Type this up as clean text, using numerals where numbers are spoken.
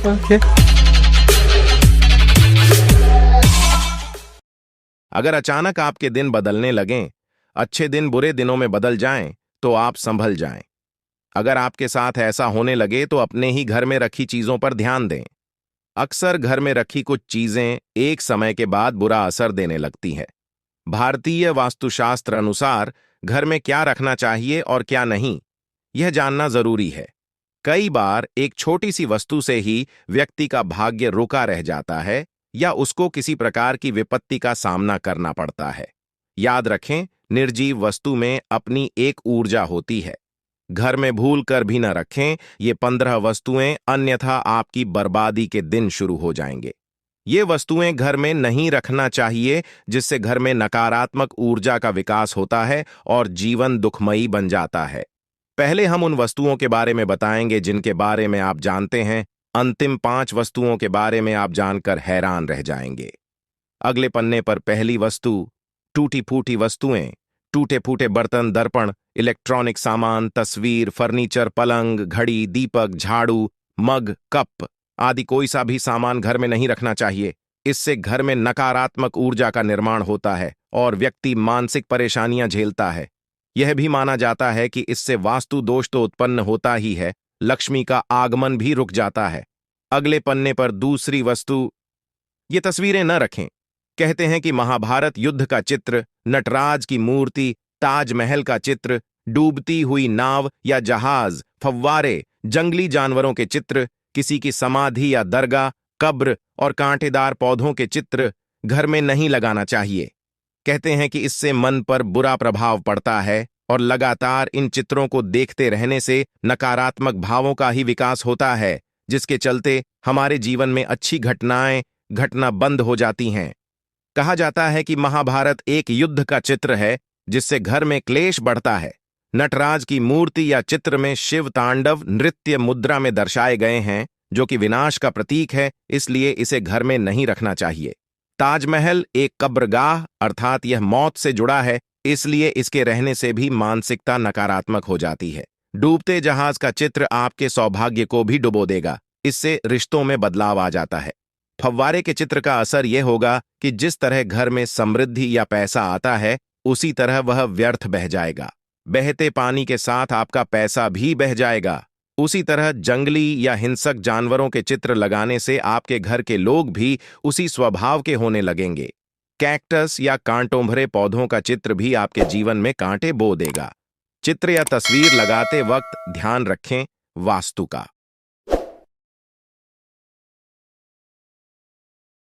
Okay. अगर अचानक आपके दिन बदलने लगें, अच्छे दिन बुरे दिनों में बदल जाएं, तो आप संभल जाएं। अगर आपके साथ ऐसा होने लगे तो अपने ही घर में रखी चीजों पर ध्यान दें। अक्सर घर में रखी कुछ चीजें एक समय के बाद बुरा असर देने लगती हैं। भारतीय वास्तुशास्त्र अनुसार घर में क्या रखना चाहिए और क्या नहीं, यह जानना जरूरी है। कई बार एक छोटी सी वस्तु से ही व्यक्ति का भाग्य रुका रह जाता है या उसको किसी प्रकार की विपत्ति का सामना करना पड़ता है। याद रखें, निर्जीव वस्तु में अपनी एक ऊर्जा होती है। घर में भूल कर भी न रखें ये 15 वस्तुएं, अन्यथा आपकी बर्बादी के दिन शुरू हो जाएंगे। ये वस्तुएं घर में नहीं रखना चाहिए जिससे घर में नकारात्मक ऊर्जा का विकास होता है और जीवन दुखमयी बन जाता है। पहले हम उन वस्तुओं के बारे में बताएंगे जिनके बारे में आप जानते हैं। अंतिम 5 वस्तुओं के बारे में आप जानकर हैरान रह जाएंगे। अगले पन्ने पर पहली वस्तु, टूटी फूटी वस्तुएं। टूटे फूटे बर्तन, दर्पण, इलेक्ट्रॉनिक सामान, तस्वीर, फर्नीचर, पलंग, घड़ी, दीपक, झाड़ू, मग, कप आदि कोई सा भी सामान घर में नहीं रखना चाहिए। इससे घर में नकारात्मक ऊर्जा का निर्माण होता है और व्यक्ति मानसिक परेशानियां झेलता है। यह भी माना जाता है कि इससे वास्तु दोष तो उत्पन्न होता ही है, लक्ष्मी का आगमन भी रुक जाता है। अगले पन्ने पर दूसरी वस्तु, ये तस्वीरें न रखें। कहते हैं कि महाभारत युद्ध का चित्र, नटराज की मूर्ति, ताजमहल का चित्र, डूबती हुई नाव या जहाज, फव्वारे, जंगली जानवरों के चित्र, किसी की समाधि या दरगाह, कब्र और कांटेदार पौधों के चित्र घर में नहीं लगाना चाहिए। कहते हैं कि इससे मन पर बुरा प्रभाव पड़ता है और लगातार इन चित्रों को देखते रहने से नकारात्मक भावों का ही विकास होता है, जिसके चलते हमारे जीवन में अच्छी घटनाएं घटना बंद हो जाती हैं। कहा जाता है कि महाभारत एक युद्ध का चित्र है जिससे घर में क्लेश बढ़ता है। नटराज की मूर्ति या चित्र में शिव तांडव नृत्य मुद्रा में दर्शाए गए हैं, जो कि विनाश का प्रतीक है, इसलिए इसे घर में नहीं रखना चाहिए। ताजमहल एक कब्रगाह अर्थात यह मौत से जुड़ा है, इसलिए इसके रहने से भी मानसिकता नकारात्मक हो जाती है। डूबते जहाज का चित्र आपके सौभाग्य को भी डुबो देगा, इससे रिश्तों में बदलाव आ जाता है। फव्वारे के चित्र का असर यह होगा कि जिस तरह घर में समृद्धि या पैसा आता है, उसी तरह वह व्यर्थ बह जाएगा। बहते पानी के साथ आपका पैसा भी बह जाएगा। उसी तरह जंगली या हिंसक जानवरों के चित्र लगाने से आपके घर के लोग भी उसी स्वभाव के होने लगेंगे। कैक्टस या कांटों भरे पौधों का चित्र भी आपके जीवन में कांटे बो देगा। चित्र या तस्वीर लगाते वक्त ध्यान रखें वास्तु का।